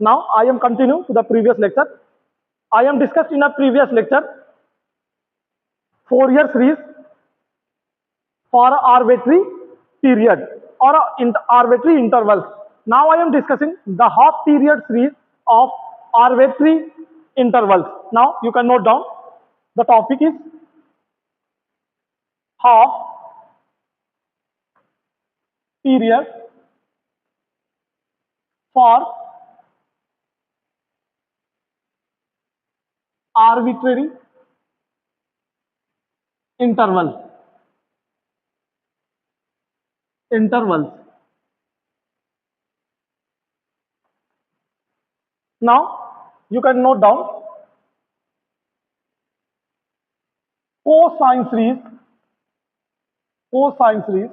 Now I am continuing to the previous lecture. I am discussed in a previous lecture Fourier series for arbitrary period or arbitrary intervals. Now I am discussing the half period series of arbitrary intervals. Now you can note down the topic is half period for arbitrary intervals. Now you can note down cosine series cosine series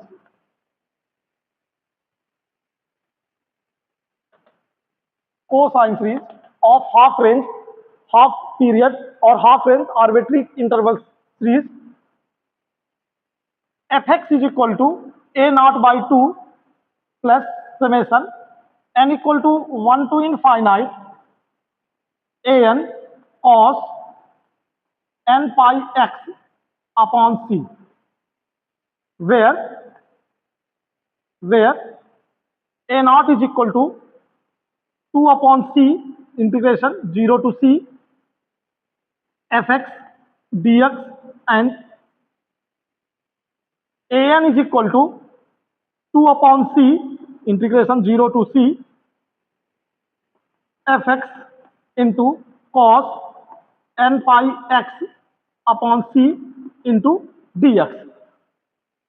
cosine series of half range, half period or half range arbitrary intervals series fx is equal to a naught by 2 plus summation n equal to 1 to infinite an cos n pi x upon c, where a naught is equal to 2 upon c integration 0 to c fx dx and an is equal to 2 upon c integration 0 to c fx into cos n pi x upon c into dx.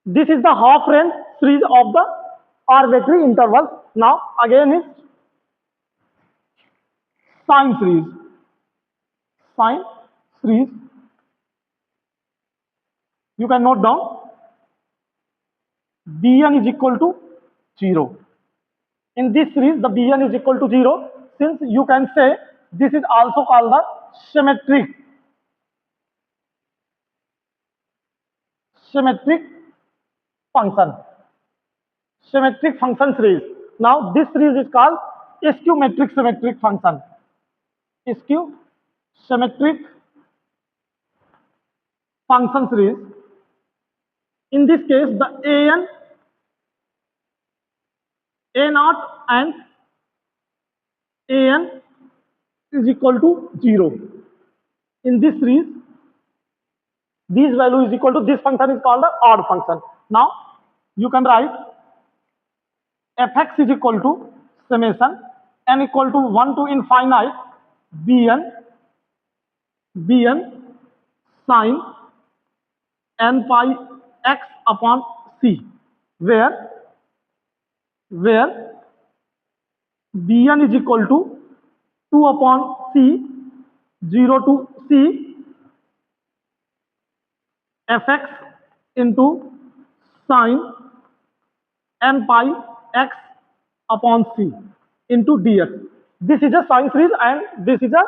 This is the half range series of the arbitrary intervals. Now again is sine series. Sine series, you can note down Bn is equal to 0. In this series, the Bn is equal to 0. Since you can say this is also called the symmetric function. Symmetric function series. Now this series is called skew-metric symmetric function. Skew-symmetric function series. In this case, the an, a naught and an is equal to 0. In this series, this value is equal to this function is called the odd function. Now you can write fx is equal to summation n equal to 1 to infinite bn sine n pi x upon c, where bn is equal to 2 upon c 0 to c fx into sine n pi x upon c into dx. This is a sine series and this is a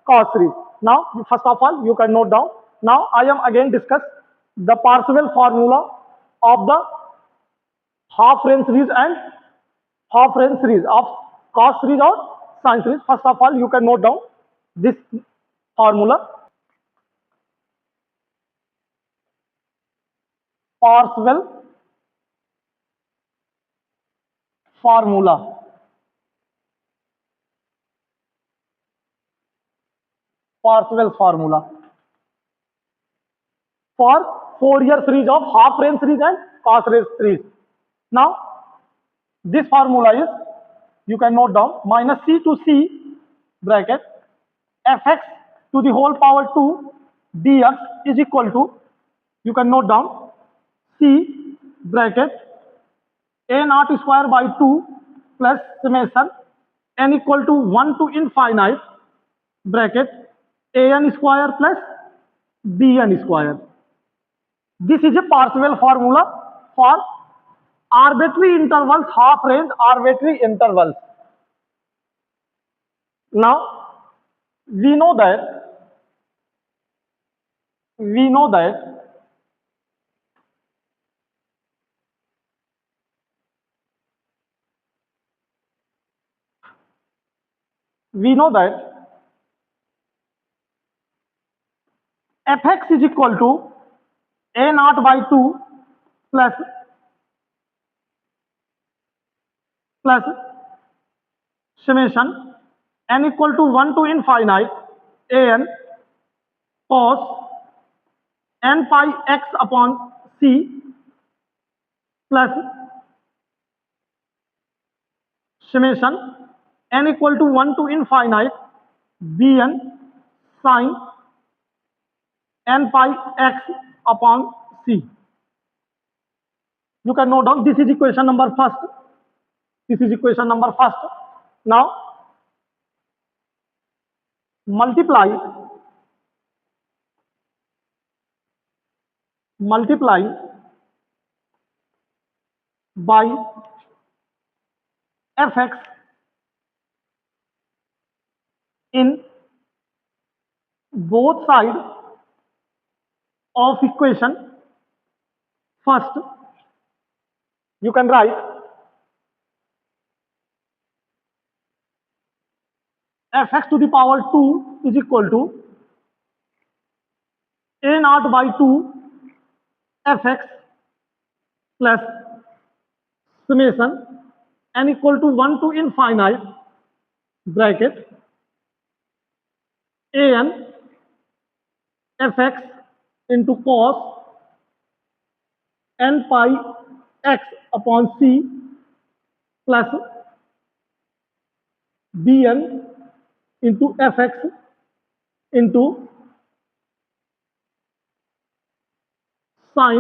cos series. Now first of all you can note down. Now I am again discuss the Parseval formula of the half range series and half range series of cos series or sine series. First of all you can note down this formula. Parseval formula. Parseval's formula for Fourier series of half range series and cos range series. Now this formula is, you can note down, minus c to c bracket fx to the whole power 2 dx is equal to, you can note down, c bracket a naught square by 2 plus summation n equal to 1 to infinite bracket an square plus bn square. This is a Parseval formula for arbitrary intervals, half range arbitrary intervals. Now we know that we know that fx is equal to a naught by 2 plus summation n equal to 1 to infinite an cos n pi x upon c plus summation n equal to 1 to infinite bn sin n pi x upon c. You can note down this is equation number first. This is equation number first. Now multiply by fx in both sides of equation first. You can write fx to the power 2 is equal to a naught by 2 fx plus summation n equal to 1 to infinite bracket an fx into cos n pi x upon c plus bn into fx into sin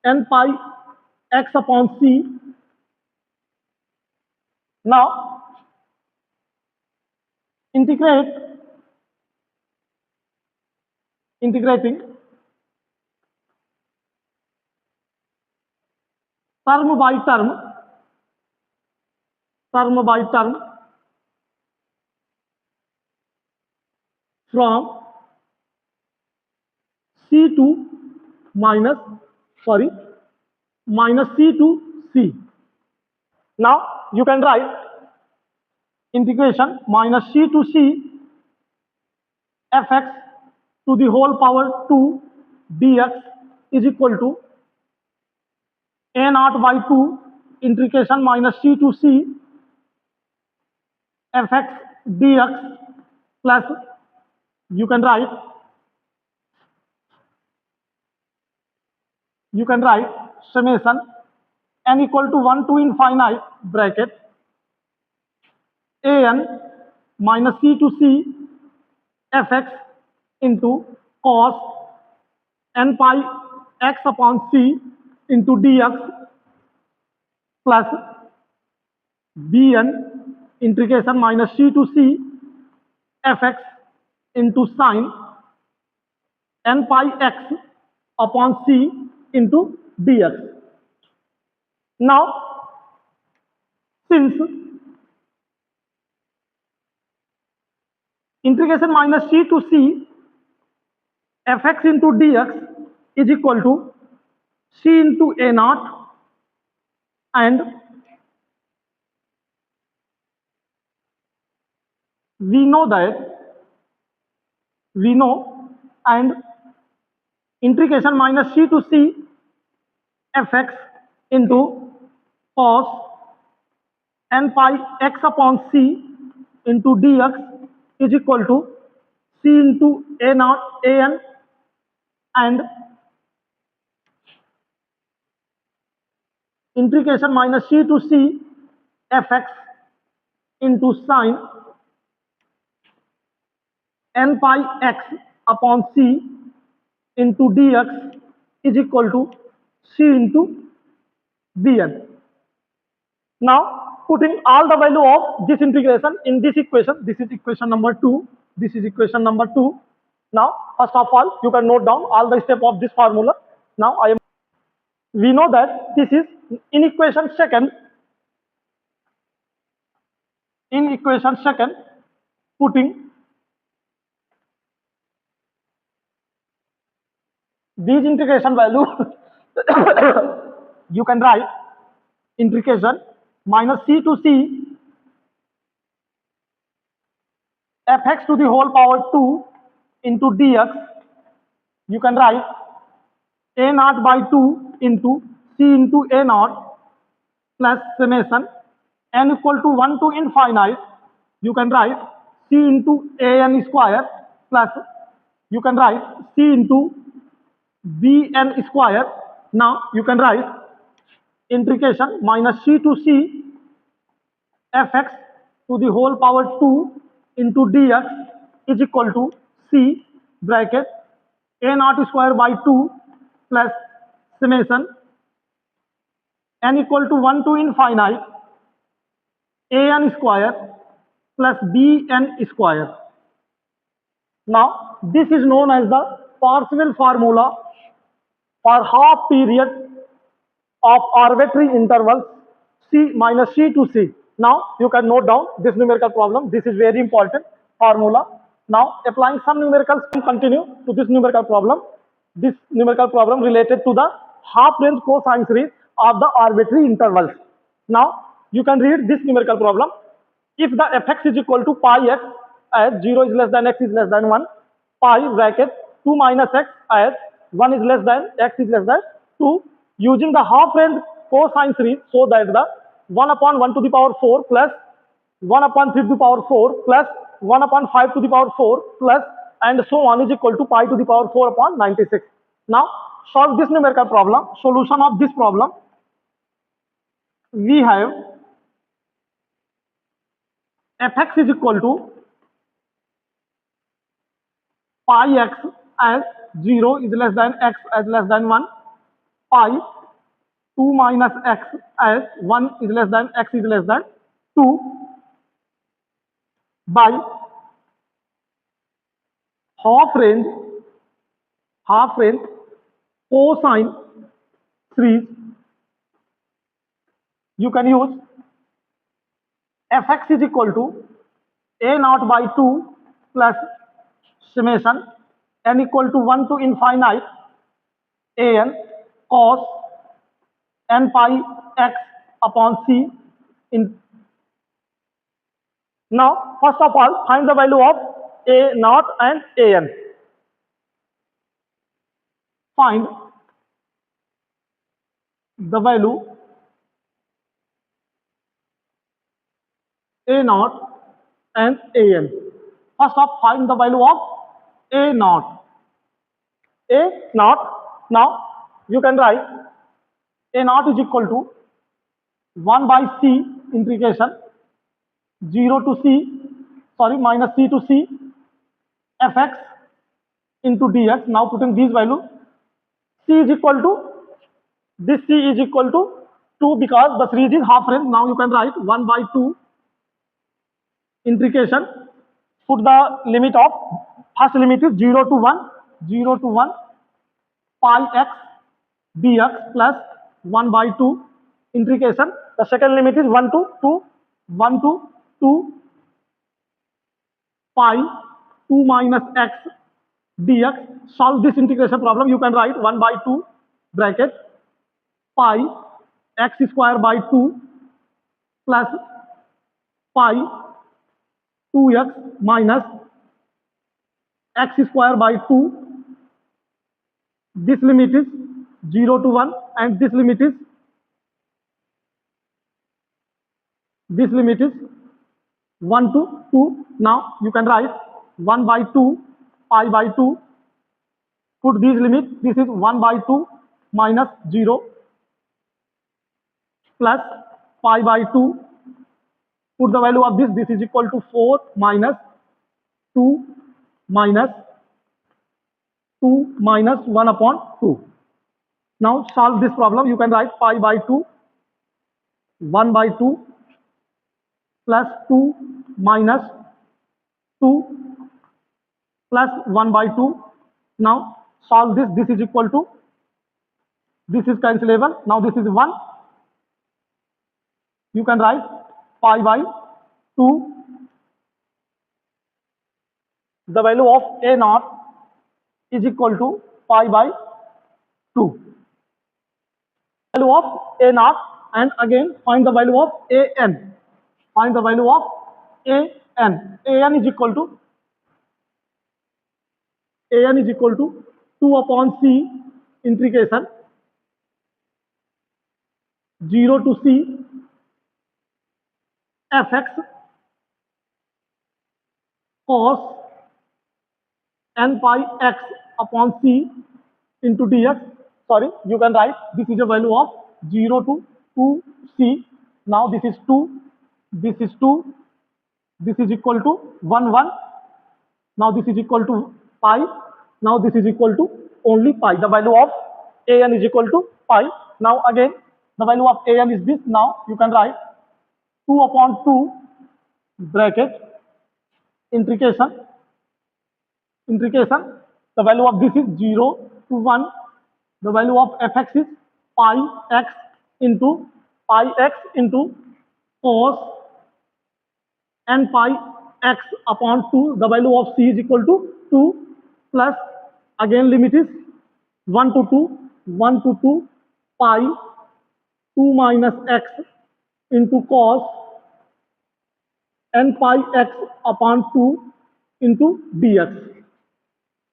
n pi x upon c. Now integrating term by term from c to minus c to c. Now you can write integration minus c to c fx to the whole power 2 dx is equal to a naught by 2 integration minus c to c fx dx plus you can write summation n equal to 1 to infinite bracket an minus c to c fx into cos n pi x upon c into dx plus bn integration minus c to c fx into sin n pi x upon c into dx. Now since integration minus c to c fx into dx is equal to c into a naught and we know and integration minus c to c fx into cos n pi x upon c into dx is equal to c into a naught an and integration minus c to c fx into sin n pi x upon c into dx is equal to c into bn. Now putting all the value of this integration in this equation, this is equation number 2, this is equation number 2. Now first of all you can note down all the steps of this formula. Now we know that this is in equation second, putting these integration value you can write integration minus c to c fx to the whole power 2 into dx, you can write a naught by 2 into c into a naught plus summation n equal to 1 to infinite, you can write c into a n square plus you can write c into b n square. Now you can write integration minus c to c fx to the whole power 2 into dx is equal to c bracket a naught square by 2 plus summation n equal to 1 to infinite a n square plus b n square. Now this is known as the Parseval formula for half period of arbitrary intervals c minus c to c. Now you can note down this numerical problem. This is very important formula. Now applying some numericals, continue to this numerical problem. This numerical problem related to the half range cosine series of the arbitrary intervals. Now you can read this numerical problem. If the fx is equal to pi x as 0 is less than x is less than 1, pi bracket 2 minus x as 1 is less than x is less than 2, using the half range cosine series, so that the 1 upon 1 to the power 4 plus 1 upon 3 to the power 4 plus 1 upon 5 to the power 4 plus and so on is equal to pi to the power 4 upon 96. Now solve this numerical problem. Solution of this problem, we have fx is equal to pi x as 0 is less than x as less than 1, pi 2 minus x as 1 is less than x is less than 2 by half range cosine series. You can use fx is equal to a naught by 2 plus summation n equal to 1 to infinite a n cos n pi x upon c. Now first of all find the value of a naught and a n. Find the value a naught and a n. First of find the value of a naught. A naught. Now you can write a naught is equal to 1 by c integration 0 to c, minus c to c fx into dx. Now putting these values, c is equal to, this c is equal to 2 because the series is half range. Now you can write 1 by 2 integration, put the limit of, first limit is 0 to 1 pi x dx plus 1 by 2 integration. The second limit is 1 to 2 pi 2 minus x dx. Solve this integration problem. You can write 1 by 2 bracket pi x square by 2 plus pi 2x minus x square by 2. This limit is 0 to 1 and this limit is 1 to 2. Now you can write 1 by 2 pi by 2. Put these limits. This is 1 by 2 minus 0 plus pi by 2. Put the value of this. This is equal to 4 minus 2 minus 1 upon 2. Now solve this problem. You can write pi by 2, 1 by 2 plus 2 minus 2 plus 1 by 2. Now solve this. This is equal to, this is cancelable. Now this is 1. You can write pi by 2. The value of a naught is equal to pi by 2. Value of a naught, and again find the value of a n. Find the value of a an is equal to 2 upon c integration 0 to c fx cos n pi x upon c into dx. Sorry, you can write this is a value of 0 to 2c. Now this is 2, this is 2, this is equal to 1 1. Now this is equal to pi. Now this is equal to only pi. The value of an is equal to pi. Now again the value of an is this. Now you can write 2 upon 2 bracket integration. The value of this is 0 to 1. The value of fx is pi x into cos n pi x upon 2. The value of c is equal to 2 plus again limit is 1 to 2 pi 2 minus x into cos n pi x upon 2 into dx.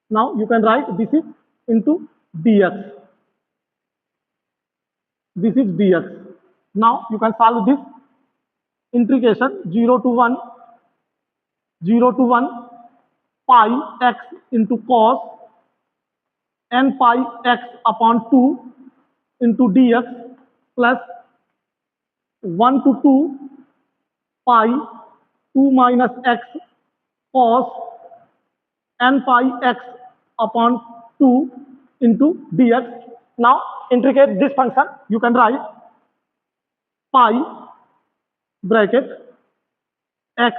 Now you can write this is into dx. This is dx. Now you can solve this integration 0 to 1 pi x into cos n pi x upon 2 into dx plus 1 to 2 pi 2 minus x cos n pi x upon 2 into dx. Now integrate this function. You can write pi bracket x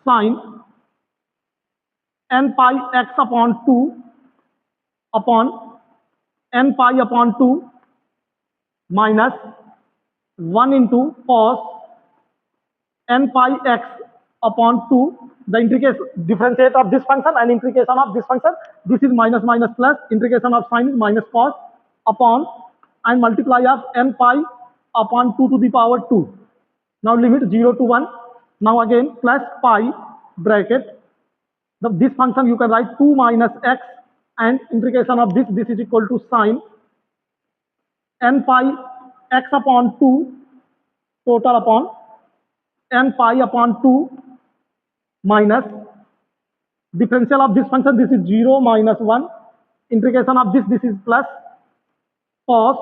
sine n pi x upon 2 upon n pi upon 2 minus 1 into cos n pi x upon 2. The integration differentiate of this function and integration of this function. This is minus minus plus. Integration of sine is minus cos upon and multiply of n pi upon 2 to the power 2. Now limit 0 to 1. Now again plus pi bracket. This function you can write 2 minus x and integration of this is equal to sine n pi x upon 2 total upon n pi upon 2 minus differential of this function. This is 0 minus 1. Integration of this is plus cos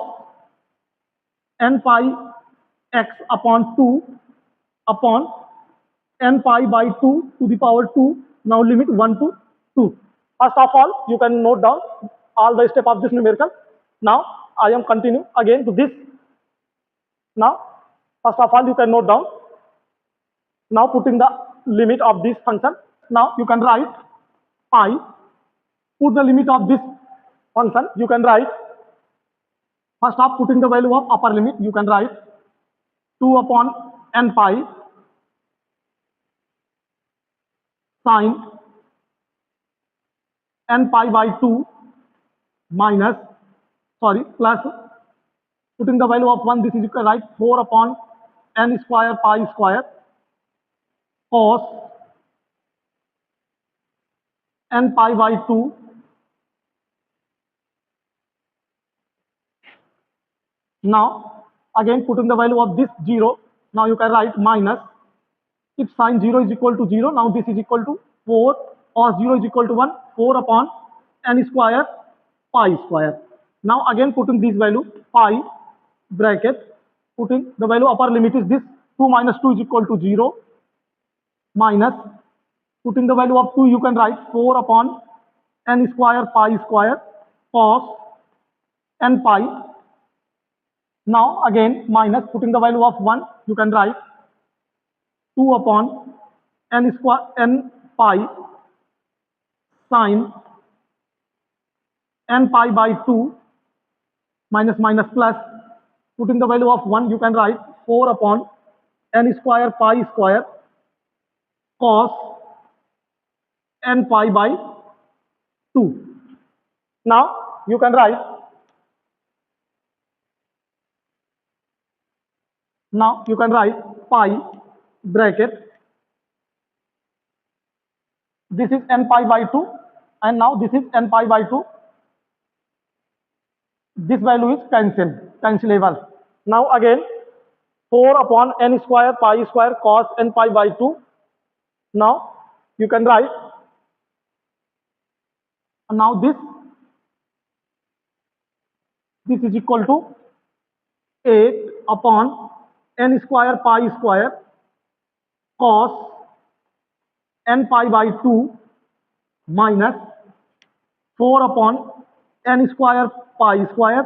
n pi x upon 2 upon n pi by 2 to the power 2. Now limit 1 to 2. First of all, you can note down all the step of this numerical. Now I am continue again to this. Now first of all, you can note down. Now putting the limit of this function. Now you can write pi. Put the limit of this function. You can write first of putting the value of upper limit. You can write 2 upon n pi sine n pi by 2 minus plus putting the value of 1. This is you can write 4 upon n square pi square cos n pi by 2 now again putting the value of this 0. Now you can write minus if sine 0 is equal to 0. Now this is equal to 4 or 0 is equal to 1. 4 upon n square pi square. Now again putting this value pi bracket putting the value upper limit is this 2 minus 2 is equal to 0 minus putting the value of 2 you can write 4 upon n square pi square cos n pi. Now again minus putting the value of 1 you can write 2 upon n square n pi sine n pi by 2 minus minus plus putting the value of 1 you can write 4 upon n square pi square cos n pi by 2. Now you can write pi bracket this is n pi by 2, and now this is n pi by 2. This value is cancelable. Now again 4 upon n square pi square cos n pi by 2. Now you can write, now this is equal to 8 upon n square pi square cos n pi by 2 minus 4 upon n square pi square.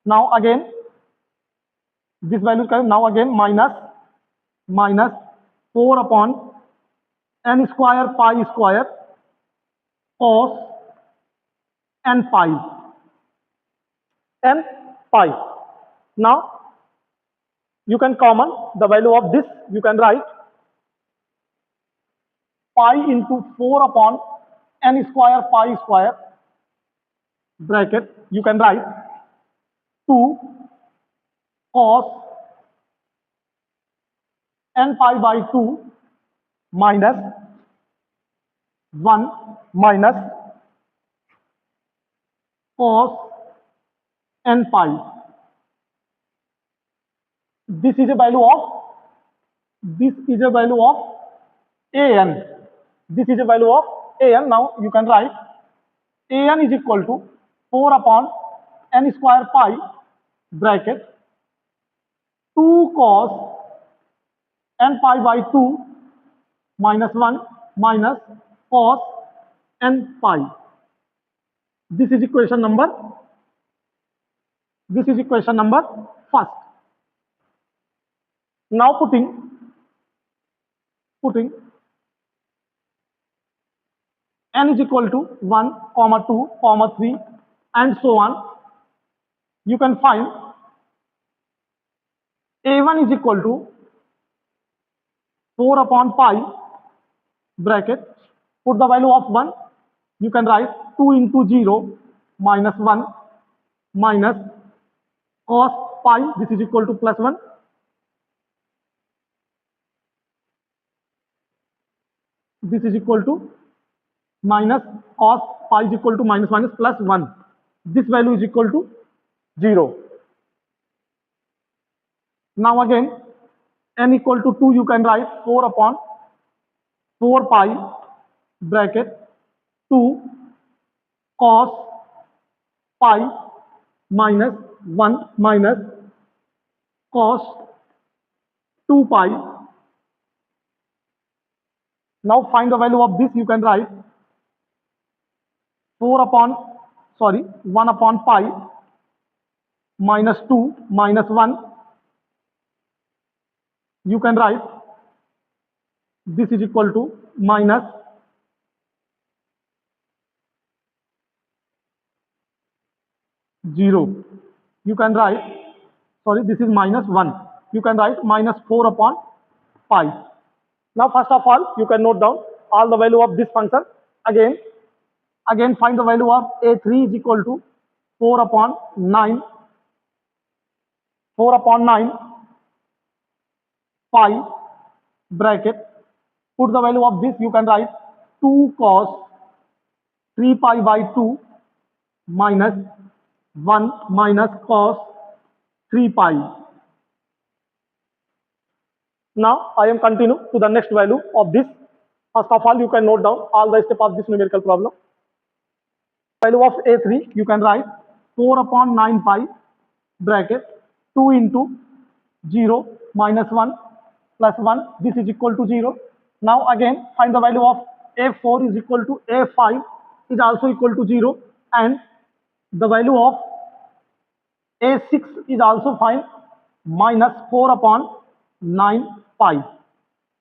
Now again this value can, now again minus 4 upon n square pi square cos n pi. Now you can common the value of this, you can write pi into 4 upon n square pi square bracket, you can write 2 cos n pi by 2 minus 1 minus cos n pi. This is a value of an. This is a value of an. Now you can write an is equal to 4 upon n square pi bracket 2 cos n pi by 2 minus 1 minus cos n pi. This is equation number first. Now putting n is equal to 1, 2, 3 and so on, you can find a1 is equal to 4 upon pi bracket, put the value of 1, you can write 2 into 0 minus 1 minus cos pi, this is equal to plus 1. This is equal to minus cos pi is equal to minus plus 1. This value is equal to 0. Now again n equal to 2, you can write 4 upon 4 pi bracket 2 cos pi minus 1 minus cos 2 pi. Now find the value of this, you can write 1 upon pi minus 2 minus 1, you can write this is equal to minus 0. You can write, this is minus 1. You can write minus 4 upon pi. Now first of all, you can note down all the value of this function. Again find the value of a3 is equal to 4 upon 9 pi bracket, put the value of this, you can write 2 cos 3 pi by 2 minus 1 minus cos 3 pi. Now I am continue to the next value of this. First of all, you can note down all the steps of this numerical problem. Value of a3, you can write 4 upon 9 pi bracket 2 into 0 minus 1 plus 1, this is equal to 0. Now again find the value of a4 is equal to a5 is also equal to 0, and the value of a6 is also find minus 4 upon 9 pi.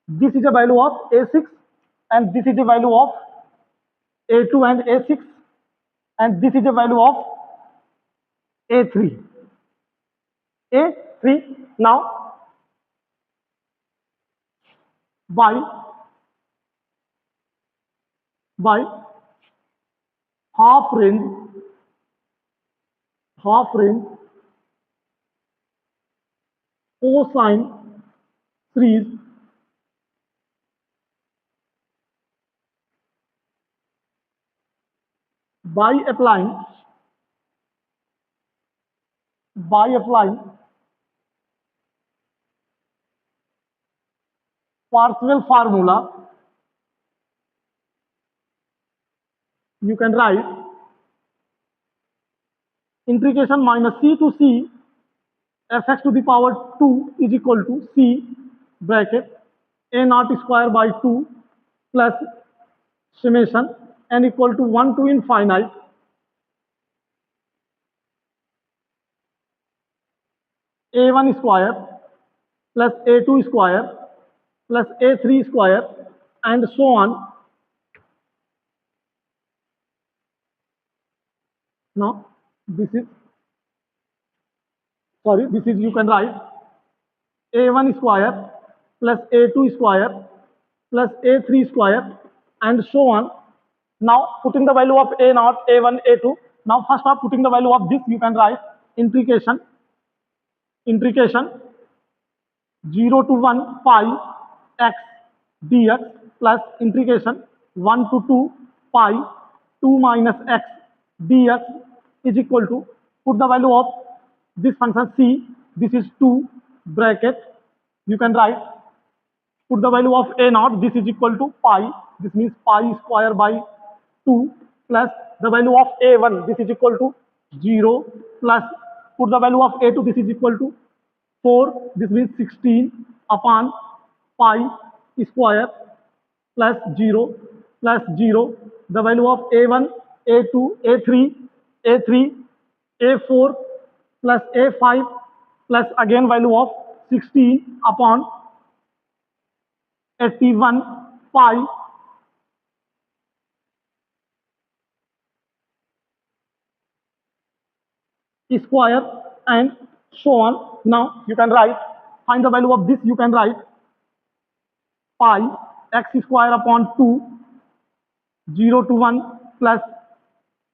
This is a value of a6 and this is a value of a2 and a6, and this is a value of a3. Now by half range cosine series by applying Parseval formula, you can write integration minus c to c fx to the power 2 is equal to c bracket a naught square by 2 plus summation n equal to 1 to infinite a1 square plus a2 square plus a3 square and so on. Now this is you can write a1 square plus a2 square plus a3 square and so on. Now putting the value of a naught, a1, a2. Now first of putting the value of this, you can write integration 0 to 1 pi x dx plus integration 1 to 2 pi 2 minus x dx is equal to, put the value of this function c, this is 2 bracket, you can write, put the value of a naught, this is equal to pi, this means pi square by 2 plus the value of a1, this is equal to 0 plus put the value of a2, this is equal to 4, this means 16 upon pi square plus 0 plus 0, the value of a1, a2, a3, a4 plus a5 plus again value of 16 upon 81 pi square and so on. Now you can write, find the value of this, you can write pi x square upon 2 0 to 1 plus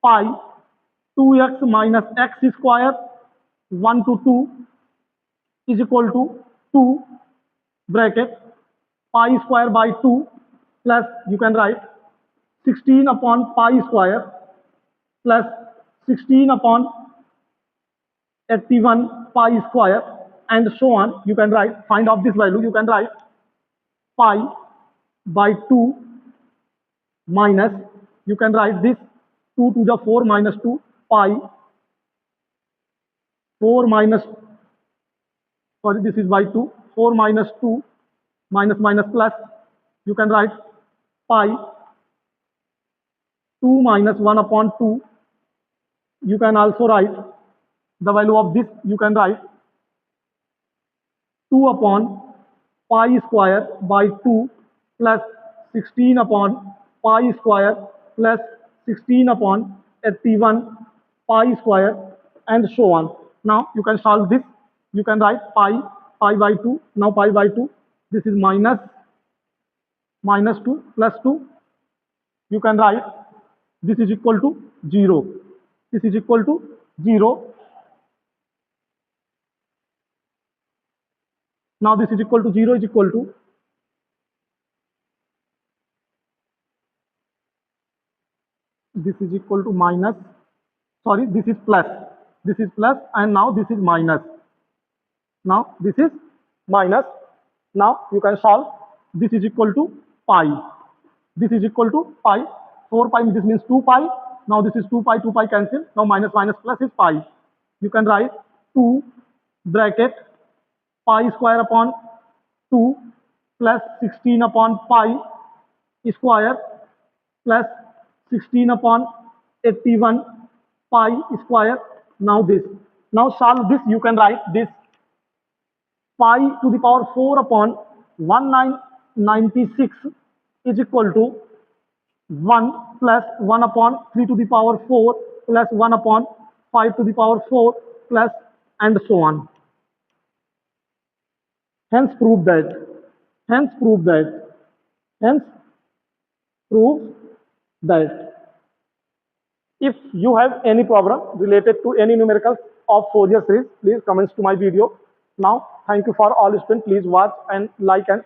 pi 2x minus x square 1 to 2 is equal to 2 bracket pi square by 2 plus you can write 16 upon pi square plus 16 upon 81 pi square and so on. You can write, find out this value, you can write pi by 2 minus, you can write this 2 to the 4 minus 2 pi 4 minus, sorry, this is by 2, 4 minus 2 minus minus plus, you can write pi 2 minus 1 upon 2, you can also write the value of this, you can write 2 upon pi square by 2 plus 16 upon pi square plus 16 upon 81 pi square and so on. Now you can solve this, you can write pi by 2, now pi by 2, this is minus 2 plus 2, you can write this is equal to 0, this is equal to 0. Now this is equal to 0 is equal to this is equal to minus, sorry, this is plus and now this is minus. Now this is minus. Now you can solve, this is equal to pi. This is equal to pi. 4 pi, this means 2 pi. Now this is 2 pi cancel. Now minus plus is pi. You can write 2 bracket pi square upon 2 plus 16 upon pi square plus 16 upon 81 pi square. Now this. Now solve this, you can write this pi to the power 4 upon 1996 is equal to 1 plus 1 upon 3 to the power 4 plus 1 upon 5 to the power 4 plus and so on. Hence prove that if you have any problem related to any numericals of Fourier series, please comments to my video. Now, thank you for all students. Please watch and like and